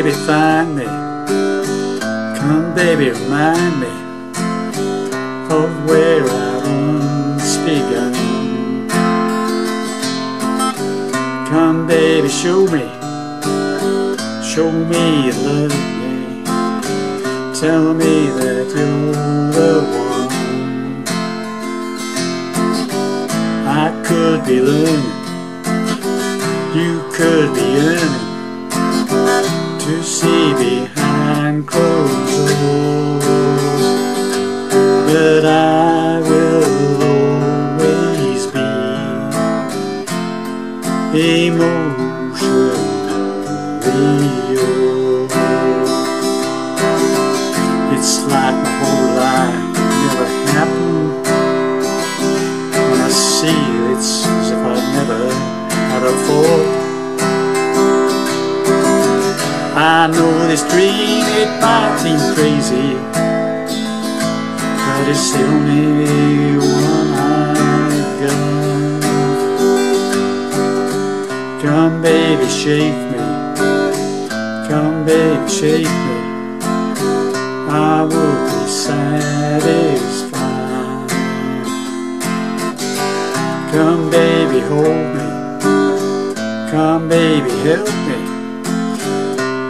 baby, find me. Come baby, remind me of where I once begun. Come baby, show me you love me. Tell me that you're the one. I could be learning, you could be yearning to see behind closed doors, but I will always be emotionally yours. It's like my whole life never happened. When I see you, it's as if I'd never had a thought. I know this dream, it might seem crazy, but it's the only one I've got. Come baby, shake me. Come baby, shake me. I would be satisfied. Come baby, hold me. Come baby, help me.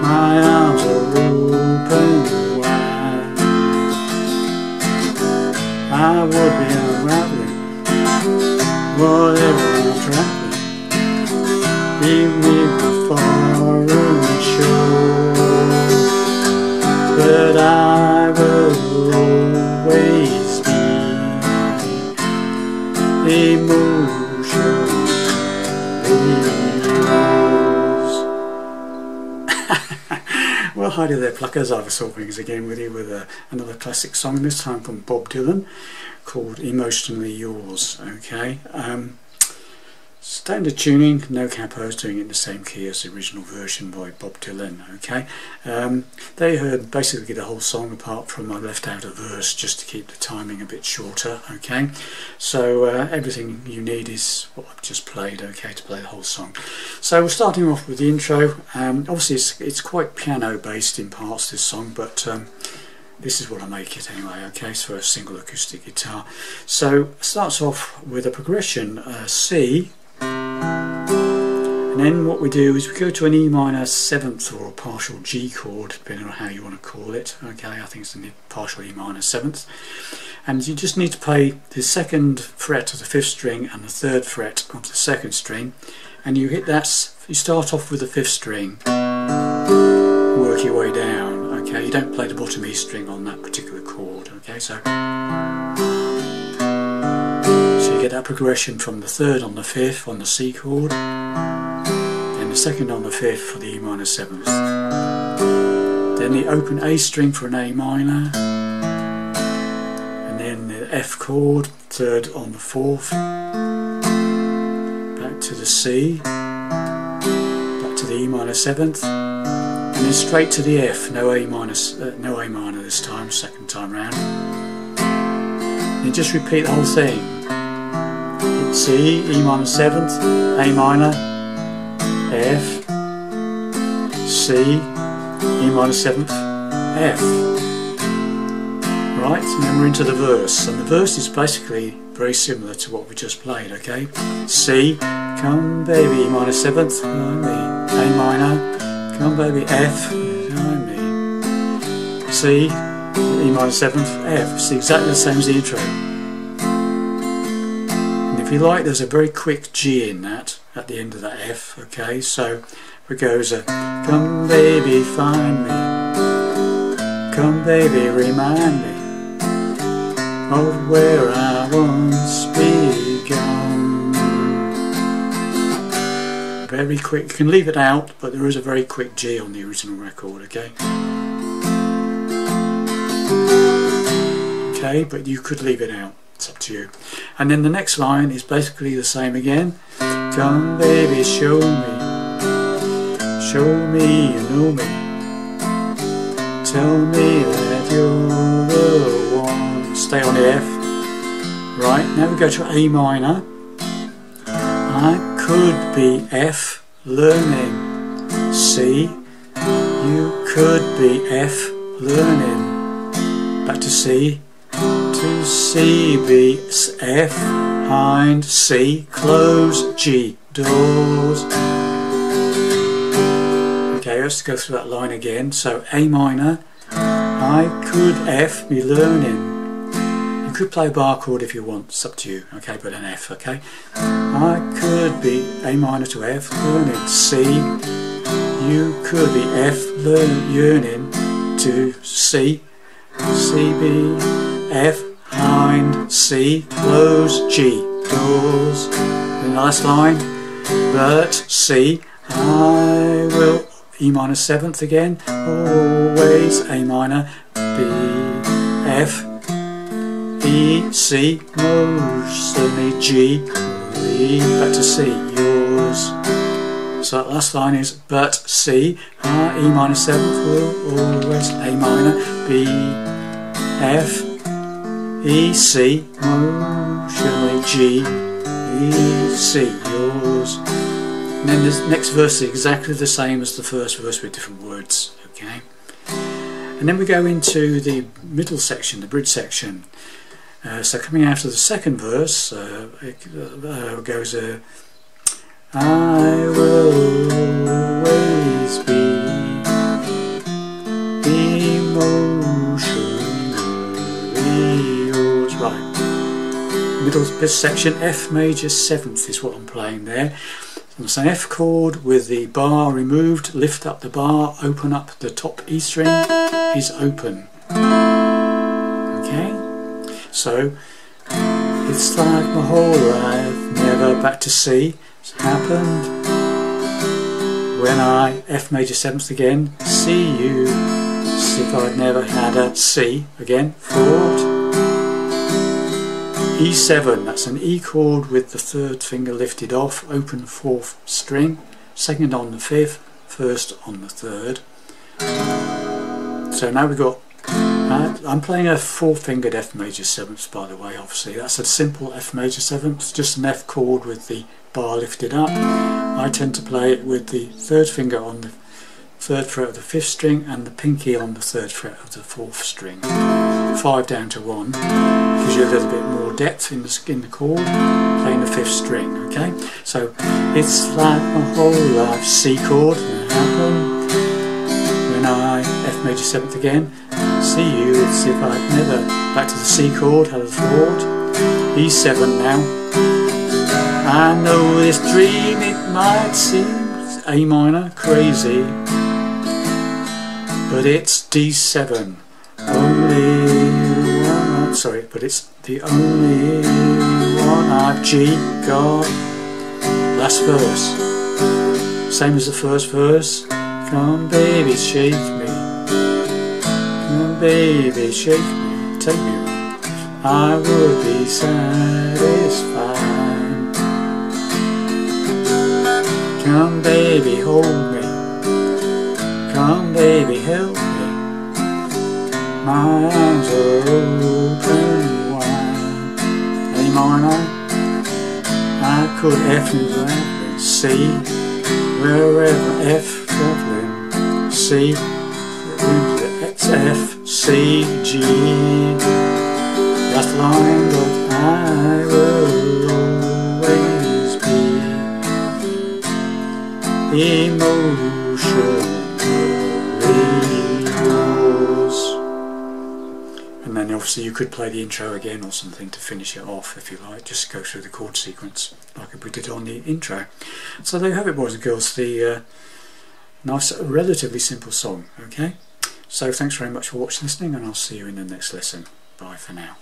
My arms are open wide. I would be unraveling whatever I'm traveling, even if I'm foreign shore, but I will always be emotionally yours. Well, hi there pluckers, Ivor Saltwings again with you with another classic song, this time from Bob Dylan, called Emotionally Yours. Okay, standard tuning, no capos, doing it in the same key as the original version by Bob Dylan. Okay, they heard basically the whole song apart from I left out a verse just to keep the timing a bit shorter. Okay, so everything you need is what I've just played, okay, to play the whole song. So we're starting off with the intro. Obviously it's quite piano based in parts, this song, but this is what I make it anyway, okay, so a single acoustic guitar. So it starts off with a progression, C, and then what we do is we go to an E minor 7th or a partial G chord, depending on how you want to call it. Okay, I think it's a partial E minor 7th, and you just need to play the 2nd fret of the 5th string and the 3rd fret of the 2nd string, and you hit that. You start off with the 5th string, work your way down. Okay, you don't play the bottom E string on that particular chord. Okay, so you get that progression from the 3rd on the 5th on the C chord, then the 2nd on the 5th for the E minor 7th, then the open A string for an A minor, and then the F chord, 3rd on the 4th, back to the C, back to the E minor 7th, and then straight to the F, no A minor this time, second time round. And just repeat the whole thing. C, E minor 7th, A minor, F, C, E minor 7th, F. Right, and then we're into the verse, and the verse is basically very similar to what we just played. Okay, C, come baby, E minor 7th, A minor, come baby, F, C, E minor 7th, F. It's exactly the same as the intro. And if you like, there's a very quick G in that, at the end of that F. Okay, so it goes come baby, find me, come baby, remind me of where I once begun. Very quick. You can leave it out, but there is a very quick G on the original record. Okay. Okay, but you could leave it out. It's up to you. And then the next line is basically the same again. Come baby, show me you know me. Tell me that you're the one. Stay on the F. Right, now we go to A minor. I could be F, learning C, You could be F learning, back to C B, F, hind, C, close, G, doors. Okay, let's go through that line again. So A minor, I could F be learning. You could play a bar chord if you want, it's up to you, okay, but an F, okay. I could be A minor to F, learning, C. You could be F, yearning to C, B, F, hind, C, close, G, doors. In the last line, but C, I will, E minor 7th again, always A minor, B, F, E, C, most certainly G, E, back to C, yours. So that last line is but C, E minor 7th will always A minor, B, F, E, C, emotionally G, E, C, yours. And then the next verse is exactly the same as the first verse with different words, okay? And then we go into the middle section, the bridge section. So coming out of the second verse, it goes I will always be emotionally yours. Right. Middle this section, F major 7th is what I'm playing there. It's an F chord with the bar removed, lift up the bar, open up the top E string is open. Okay? So it's like my whole life, never back to C. It's happened when I F major 7th again, see you, as if I'd never had a C again, chord, E7, that's an E chord with the 3rd finger lifted off, open 4th string, 2nd on the 5th, 1st on the 3rd. So now we've got, I'm playing a 4-fingered F major 7th, by the way, obviously. That's a simple F major 7th, just an F chord with the bar lifted up. I tend to play it with the 3rd finger on the 3rd fret of the 5th string and the pinky on the 3rd fret of the 4th string. 5 down to 1 gives you a little bit more depth in the chord, playing the 5th string, okay? So it's like my whole life, C chord, happen when I F major 7th again, see you, it's if I'd never, back to the C chord, had a thought, E7 now. I know this dream, it might seem A minor, crazy, but it's D7, only one, sorry, but it's the only one I've G got. Last verse, same as the first verse, come baby shake me, come baby shake me, take me on, I would be satisfied. Come baby hold me, come baby help me, my arms are open wide. A minor, I could F and C, wherever F traveling, C, it's F, C, G, last line, but I will always be emotionally yours. And then obviously you could play the intro again or something to finish it off if you like, just go through the chord sequence like we did on the intro. So there you have it, boys and girls, the nice relatively simple song, okay? So thanks very much for watching, listening, and I'll see you in the next lesson. Bye for now.